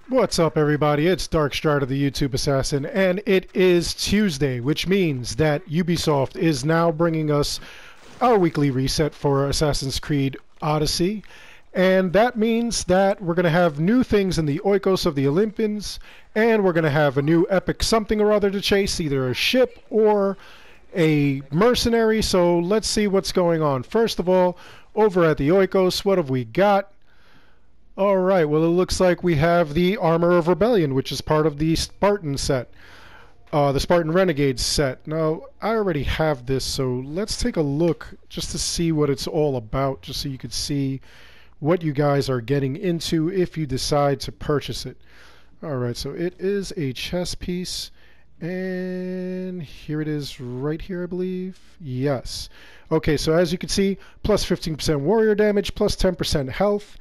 What's up, everybody? It's Darkstrider, the YouTube Assassin, and it is Tuesday, which means that Ubisoft is now bringing us our weekly reset for Assassin's Creed Odyssey, and that means that we're going to have new things in the Oikos of the Olympus, and we're going to have a new epic something or other to chase, either a ship or a mercenary. So let's see what's going on. First of all, over at the Oikos, what have we got? Alright, well, it looks like we have the Armor of Rebellion, which is part of the Spartan set. The Spartan Renegades set. Now, I already have this, so let's take a look just to see what it's all about, just so you can see what you guys are getting into if you decide to purchase it. Alright, so it is a chess piece, and here it is right here, I believe. Yes. Okay, so as you can see, plus 15% warrior damage, plus 10% health.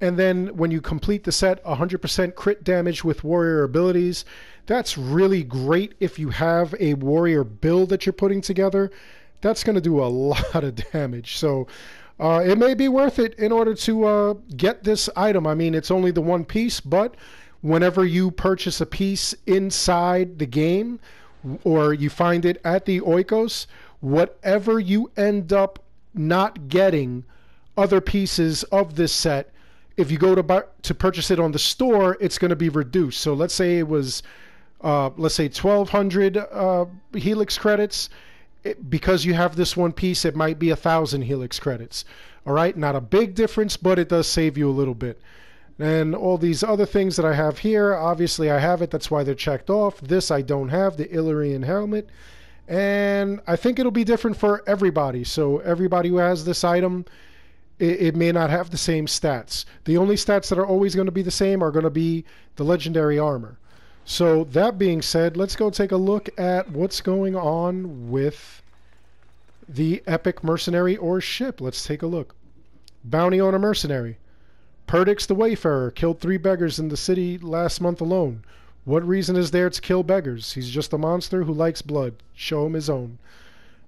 And then when you complete the set, 100% crit damage with warrior abilities. That's really great if you have a warrior build that you're putting together. That's going to do a lot of damage. So it may be worth it in order to get this item. I mean, it's only the one piece, but whenever you purchase a piece inside the game or you find it at the Oikos, whatever you end up not getting other pieces of this set, if you go to purchase it on the store, it's going to be reduced. So let's say it was, let's say 1,200 Helix credits. Because you have this one piece, it might be 1,000 Helix credits. All right, not a big difference, but it does save you a little bit. And all these other things that I have here, obviously I have it. That's why they're checked off. This I don't have, the Illyrian helmet. And I think it'll be different for everybody. So everybody who has this item, it may not have the same stats. The only stats that are always going to be the same are going to be the legendary armor. So that being said, let's go take a look at what's going on with the Epic Mercenary or ship. Let's take a look. Bounty on a mercenary. Perdix the Wayfarer killed 3 beggars in the city last month alone. What reason is there to kill beggars? He's just a monster who likes blood. Show him his own.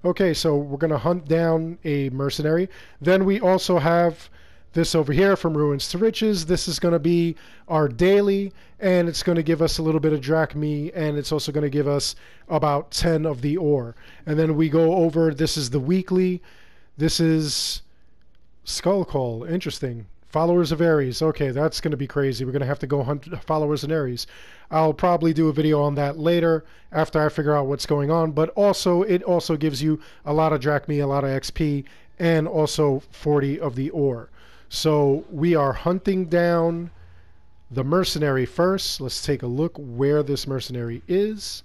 Okay, so we're going to hunt down a mercenary. Then we also have this over here, From Ruins to Riches. This is going to be our daily, and it's going to give us a little bit of drachmy, and it's also going to give us about 10 of the ore. And then we go over, this is the weekly. This is Skull Call. Interesting. Followers of Ares. Okay, that's going to be crazy. We're going to have to go hunt followers in Ares. I'll probably do a video on that later after I figure out what's going on. But also, it also gives you a lot of drachmy, a lot of XP, and also 40 of the ore. So we are hunting down the mercenary first. Let's take a look where this mercenary is.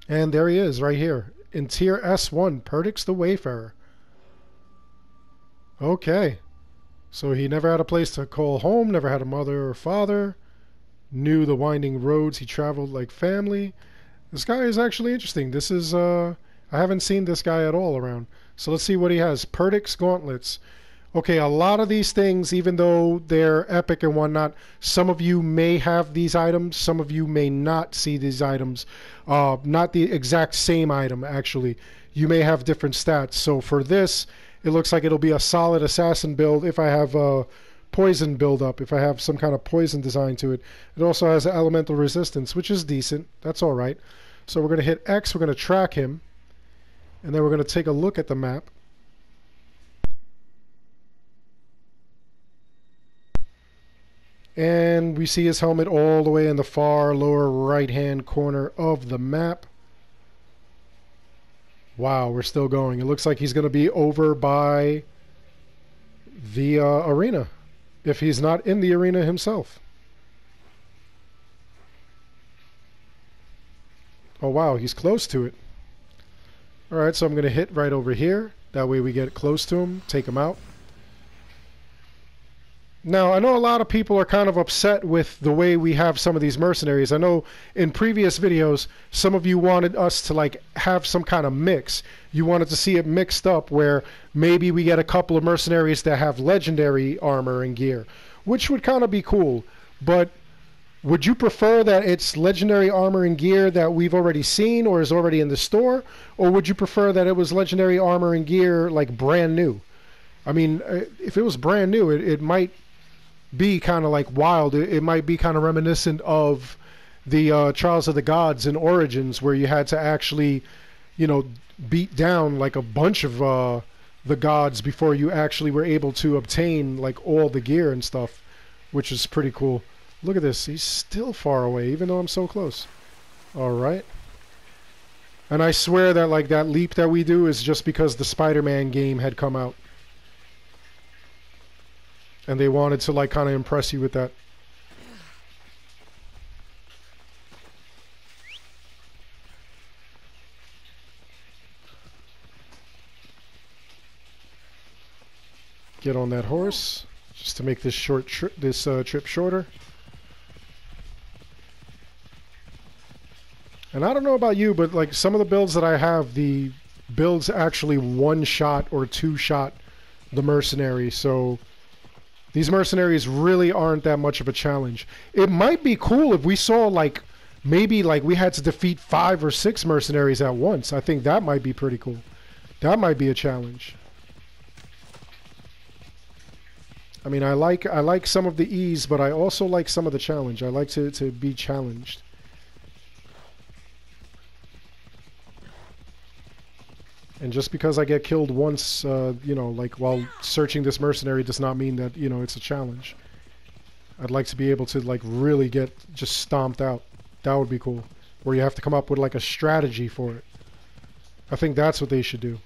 And there he is, right here. In tier S1, Perdix the Wayfarer. Okay. So he never had a place to call home, never had a mother or father, knew the winding roads, he traveled like family. This guy is actually interesting. This is, I haven't seen this guy at all around. So let's see what he has. Perdix Gauntlets. Okay, a lot of these things, even though they're epic and whatnot, some of you may have these items, some of you may not see these items. Not the exact same item, actually. You may have different stats. So for this, it looks like it'll be a solid assassin build if I have a poison build up, if I have some kind of poison design to it. It also has elemental resistance, which is decent. That's all right. So we're going to hit X, we're going to track him, and then we're going to take a look at the map. And we see his helmet all the way in the far lower right-hand corner of the map. Wow, we're still going. It looks like he's going to be over by the arena, if he's not in the arena himself. Oh, wow, he's close to it. All right, so I'm going to hit right over here. That way we get close to him, take him out. Now, I know a lot of people are kind of upset with the way we have some of these mercenaries. I know in previous videos, some of you wanted us to like have some kind of mix. You wanted to see it mixed up where maybe we get a couple of mercenaries that have legendary armor and gear, which would kind of be cool. But would you prefer that it's legendary armor and gear that we've already seen or is already in the store? Or would you prefer that it was legendary armor and gear like brand new? I mean, if it was brand new, it might be kind of like wild. It might be kind of reminiscent of the Trials of the Gods and Origins, where you had to actually, you know, beat down like a bunch of the gods before you actually were able to obtain like all the gear and stuff, which is pretty cool. Look at this. He's still far away, even though I'm so close. All right. And I swear that like that leap that we do is just because the Spider-Man game had come out. And they wanted to like kind of impress you with that. Get on that horse just to make this trip shorter. And I don't know about you, but like some of the builds that I have, the builds actually one-shot or two-shot the mercenary. So these mercenaries really aren't that much of a challenge. It might be cool if we saw like maybe like we had to defeat 5 or 6 mercenaries at once. I think that might be pretty cool. That might be a challenge. I mean, I like some of the ease, but I also like some of the challenge. I like to be challenged. And just because I get killed once, you know, like while searching this mercenary does not mean that, you know, it's a challenge. I'd like to be able to like really get just stomped out. That would be cool. Where you have to come up with like a strategy for it. I think that's what they should do.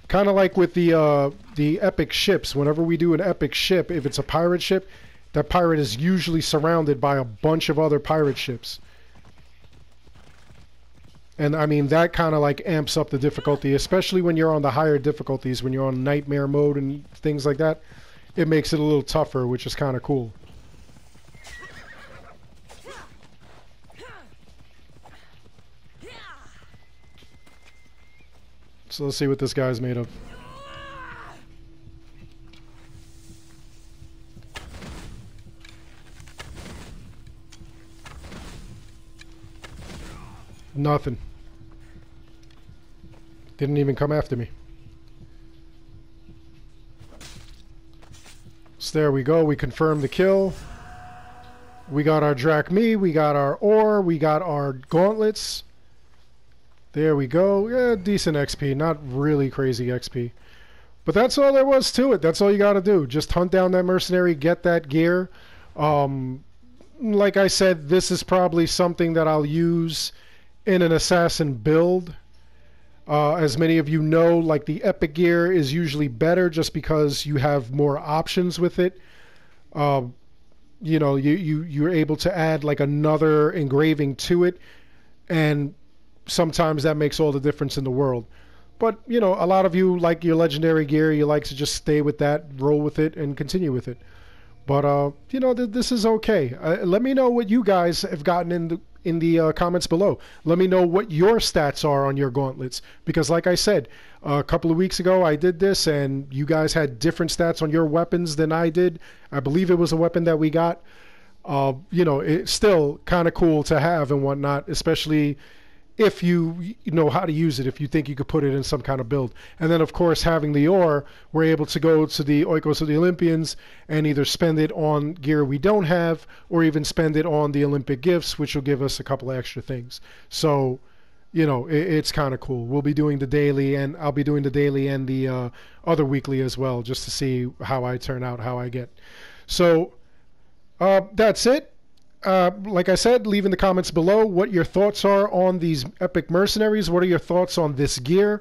Kind of like with the epic ships. Whenever we do an epic ship, if it's a pirate ship, that pirate is usually surrounded by a bunch of other pirate ships. And I mean, that kind of like amps up the difficulty, especially when you're on the higher difficulties, when you're on nightmare mode and things like that. It makes it a little tougher, which is kind of cool. So let's see what this guy's made of. Nothing. Didn't even come after me. So there we go. We confirmed the kill. We got our drachmae. We got our ore. We got our gauntlets. There we go. Yeah, decent XP. Not really crazy XP. But that's all there was to it. That's all you got to do. Just hunt down that mercenary, get that gear. Like I said, this is probably something that I'll use in an assassin build. As many of you know, like the epic gear is usually better just because you have more options with it. You know, you're able to add like another engraving to it, and sometimes that makes all the difference in the world. But you know, a lot of you like your legendary gear. You like to just stay with that, roll with it, and continue with it. But you know, this is okay. Let me know what you guys have gotten in the comments below. Let me know what your stats are on your gauntlets, because like I said a couple of weeks ago, I did this and you guys had different stats on your weapons than I did. I believe it was a weapon that we got. You know, it's still kind of cool to have and whatnot, especially if you know how to use it, if you think you could put it in some kind of build. And then of course, having the ore, we're able to go to the Oikos of the Olympians and either spend it on gear we don't have, or even spend it on the Olympic gifts, which will give us a couple of extra things. So, you know, it's kind of cool. We'll be doing the daily, and I'll be doing the daily and the other weekly as well, just to see how I turn out, how I get. So that's it. Like I said, leave in the comments below what your thoughts are on these epic mercenaries. What are your thoughts on this gear?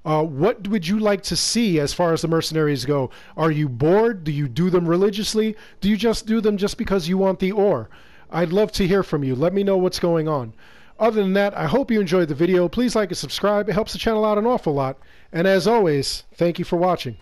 What would you like to see as far as the mercenaries go? Are you bored? Do you do them religiously? Do you just do them just because you want the ore? I'd love to hear from you. Let me know what's going on. Other than that, I hope you enjoyed the video. Please like and subscribe. It helps the channel out an awful lot. And as always, thank you for watching.